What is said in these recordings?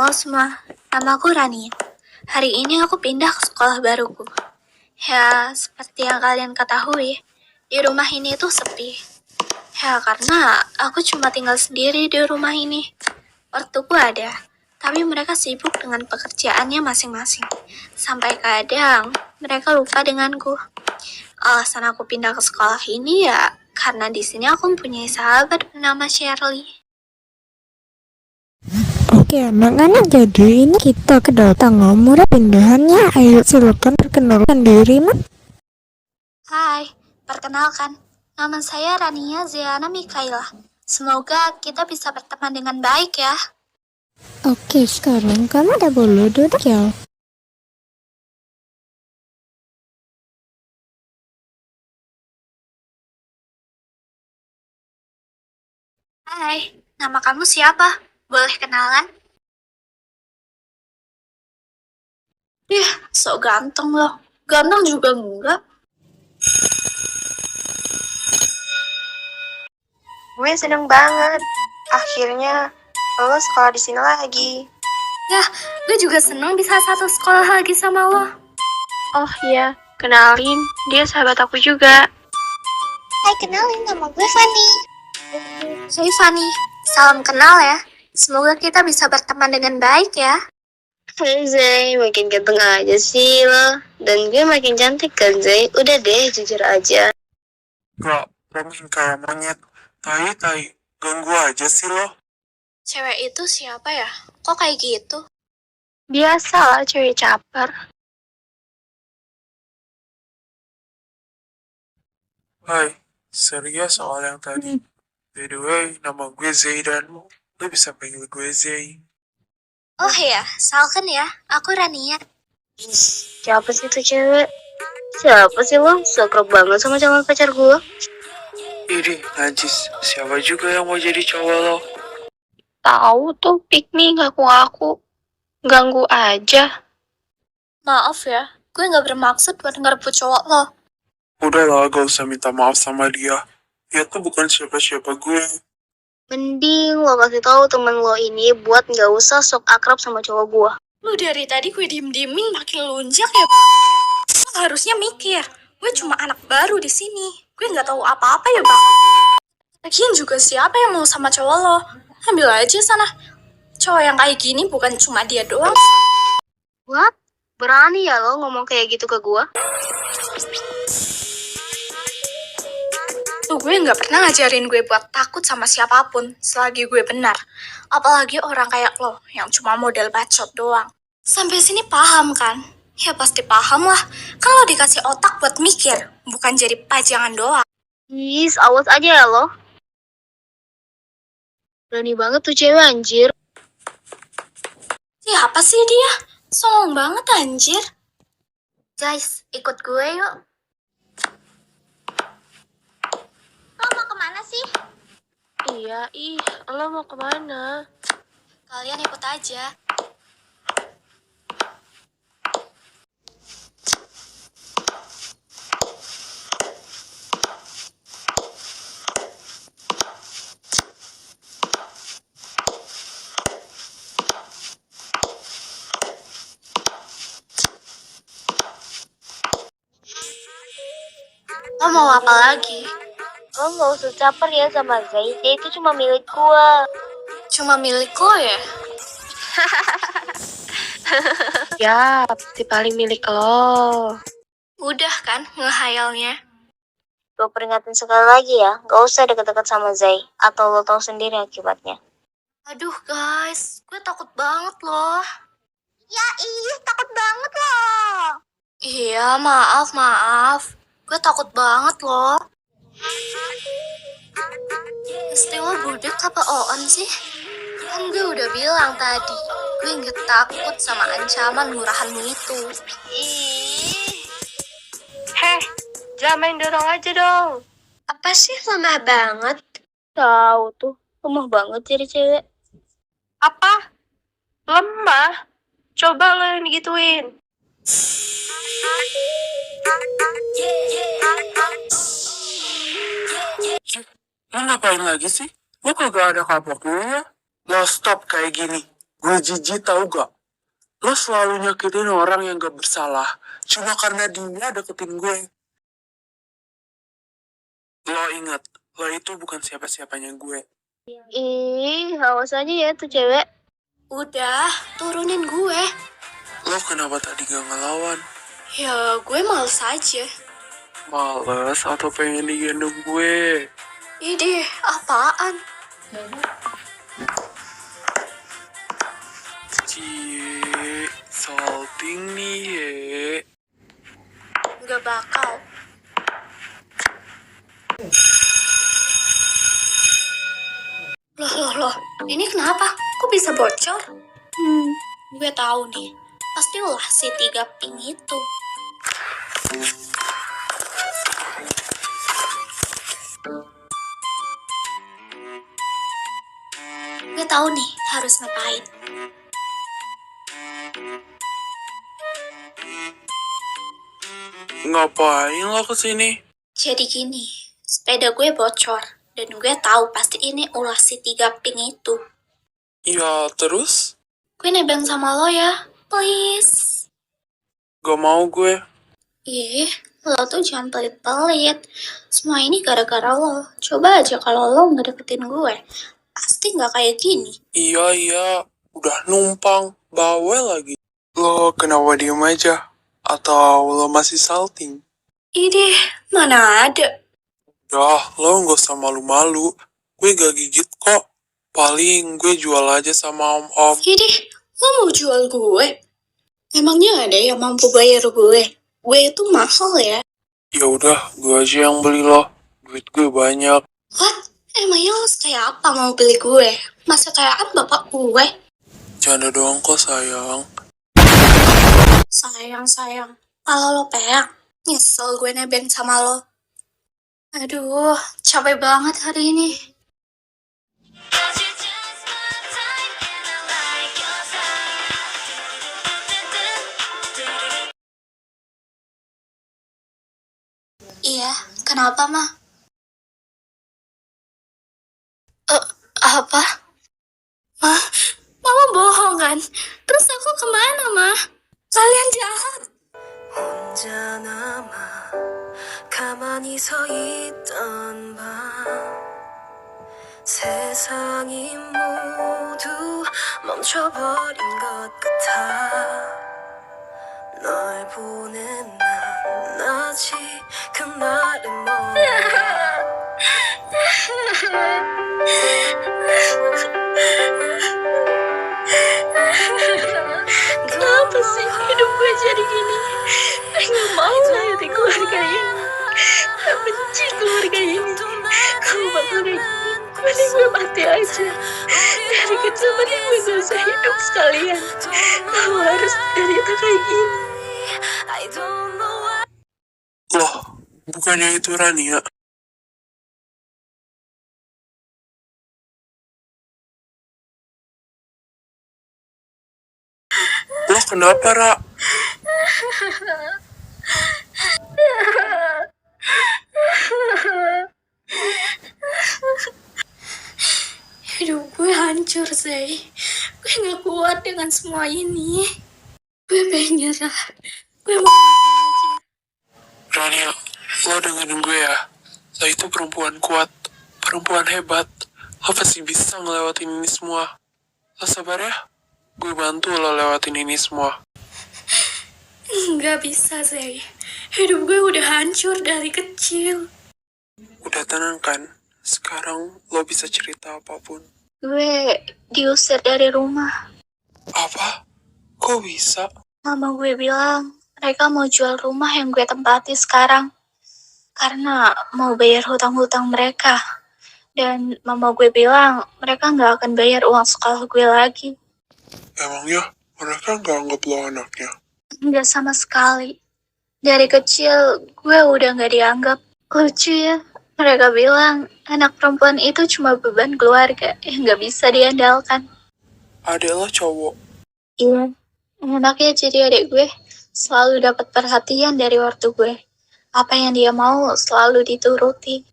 Halo semua, namaku Rani. Hari ini aku pindah ke sekolah baruku. Ya, seperti yang kalian ketahui, di rumah ini tuh sepi. Ya, karena aku cuma tinggal sendiri di rumah ini. Ortuku ada, tapi mereka sibuk dengan pekerjaannya masing-masing. Sampai kadang mereka lupa denganku. Alasan aku pindah ke sekolah ini ya, karena di sini aku mempunyai sahabat bernama Shirley. Oke, makanya jadi ini kita kedatangan murid pindahannya. Ayo silakan perkenalkan diri, Mak. Hai, perkenalkan, nama saya Rania Zeana Mikaela. Semoga kita bisa berteman dengan baik ya. Oke, sekarang kamu udah boleh duduk ya. Hai, nama kamu siapa? Boleh kenalan? Ih, sok ganteng loh. Ganteng juga enggak. Gue seneng banget. Akhirnya lo sekolah di sini lagi. Ya, gue juga seneng bisa satu sekolah lagi sama lo. Oh iya, kenalin, dia sahabat aku juga. Hai, kenalin, nama gue Fanny. Hai Fanny, salam kenal ya. Semoga kita bisa berteman dengan baik ya. Hai Zay, makin ganteng aja sih lo. Dan gue makin cantik kan Zay. Udah deh, jujur aja. Gak, pengen kayak monyet. Tai, ganggu aja sih lo. Cewek itu siapa ya? Kok kayak gitu? Biasa lah cewek caper. Hai, serius soal yang tadi. By the way, nama gue Zaidan. Lo bisa panggil gue Zay. Oh ya, salken ya. Aku Rania. Siapa sih tuh cewek? Siapa sih lo? Sekrep banget sama calon pacar gue. Ih, najis. Siapa juga yang mau jadi cowok lo? Tahu tuh, pick me ngaku-ngaku. Ganggu aja. Maaf ya, gue gak bermaksud buat ngerebut cowok lo. Udahlah, gak usah minta maaf sama dia. Dia tuh bukan siapa-siapa gue. Mending lo kasih tahu temen lo ini buat nggak usah sok akrab sama cowok gua. Lu dari tadi gue diem-diemin makin lunjak ya. Lo harusnya mikir, gue cuma anak baru di sini. Gue nggak tahu apa-apa ya bang. Lagian juga siapa yang mau sama cowok lo? Ambil aja sana. Cowok yang kayak gini bukan cuma dia doang. What? Berani ya lo ngomong kayak gitu ke gua? Tuh gue nggak pernah ngajarin gue buat takut sama siapapun selagi gue benar. Apalagi orang kayak lo yang cuma model bacot doang. Sampai sini paham kan? Ya pasti paham lah. Kalau dikasih otak buat mikir, bukan jadi pajangan doang. Please, awas aja ya lo. Berani banget tuh cewek anjir. Siapa sih dia? Songong banget anjir. Guys, ikut gue yuk. Lo mau kemana sih? Iya, lo mau kemana? Kalian ikut aja. Lo mau apa lagi? Lo nggak usah caper ya sama Zay, dia itu cuma milik gua. Cuma milik lo ya? Ya, pasti paling milik lo. Udah kan ngehayalnya. Gue peringatin sekali lagi ya, gak usah deket-deket sama Zay, atau lo tahu sendiri akibatnya. Aduh guys, gue takut banget loh. Ya takut banget loh. Iya, maaf. Gue takut banget loh. Pasti lo budek apa on sih? Kan gue udah bilang tadi, gue nggak takut sama ancaman murahanmu itu. Heh, jangan main dorong aja dong. Apa sih lemah banget? Tahu tuh, lemah banget jadi cewek. Apa? Lemah? Coba lo yang digituin. Lo ngapain lagi sih? Lo kagak ada kapoknya ya? Lo stop kayak gini. Gue jijik tau gak? Lo selalu nyakitin orang yang gak bersalah cuma karena dia deketin gue. Lo ingat, lo itu bukan siapa-siapanya gue. Ih, awas aja ya tuh cewek. Udah, turunin gue. Lo kenapa tadi gak ngelawan? Ya, gue males aja. Males atau pengen digendong gue? Idih, apaan? Cie, salting nih ye. Gak bakal. Loh, ini kenapa? Kok bisa bocor? Gue tahu nih. Pastilah si 3 pink itu. Gue tahu nih harus ngapain. Ngapain lo kesini? Jadi gini, sepeda gue bocor. Dan gue tahu pasti ini ulah si 3 pink itu. Ya terus? Gue nebeng sama lo ya, please. Gak mau gue. Ih, lo tuh jangan pelit-pelit. Semua ini gara-gara lo. Coba aja kalau lo nggak deketin gue. Pasti nggak kayak gini. Iya, udah numpang, bawel lagi. Lo kenapa diem aja? Atau lo masih salting? Idih, mana ada. Udah, lo gak usah malu-malu. Gue gak gigit kok. Paling gue jual aja sama om-om. Idih, lo mau jual gue? Emangnya ada yang mampu bayar gue? Gue itu mahal ya. Ya udah, gue aja yang beli lo. Duit gue banyak. What? Emangnya lo kayak apa mau beli gue? Masa kayak bapak gue? Canda doang kok sayang. Sayang. Kalau lo peak, nyesel gue nebeng sama lo. Aduh, capek banget hari ini. Iya, kenapa, Ma? Apa? Ma, Mama bohong kan? Terus aku kemana, Ma? Kalian jahat. 혼자 남아 가만히 서 있던 밤 세상이 모두 멈춰버린 것 같아 널 보낸 난 아직 그날의 Kenapa sih hidup gue jadi gini? Gue gak mau lahir di keluarga ini. Gue benci keluarga ini. Kalau bakal kayak gini, mending gue mati aja. Dari kecil mending gue gak usah hidup sekalian. Kalau harus derita kayak gini. I don't know why Loh, bukannya itu Rania? Lo kenapa, Ra? Hidup gue hancur, Zay. Gue gak kuat dengan semua ini. Gue pengen nyerah. Gue mau mati aja. Rania, lo dengerin gue ya. Lo itu perempuan kuat, perempuan hebat. Lo pasti bisa ngelewatin ini semua. Lo sabar ya. Gue bantu lo lewatin ini semua. Nggak bisa, Zay. Hidup gue udah hancur dari kecil. Udah tenang kan? Sekarang lo bisa cerita apapun. Gue diusir dari rumah. Apa? Kok bisa? Mama gue bilang mereka mau jual rumah yang gue tempati sekarang. Karena mau bayar hutang-hutang mereka. Dan mama gue bilang mereka nggak akan bayar uang sekolah gue lagi. Emangnya mereka nggak anggap lo anaknya? Nggak sama sekali. Dari kecil gue udah nggak dianggap. Lucu ya. Mereka bilang anak perempuan itu cuma beban keluarga yang nggak bisa diandalkan. Adek lo cowok. Iya. Enaknya jadi adik gue selalu dapat perhatian dari ortu gue. Apa yang dia mau selalu dituruti.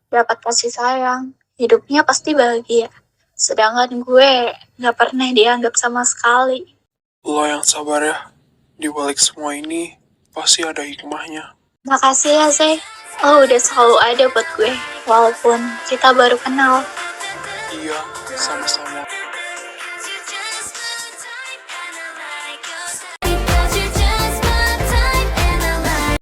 Dapat kasih sayang. Hidupnya pasti bahagia. Sedangkan gue gak pernah dianggap sama sekali. Lo yang sabar ya. Di balik semua ini, pasti ada hikmahnya. Makasih ya, Zay. Lo udah selalu ada buat gue, walaupun kita baru kenal. Iya, sama-sama.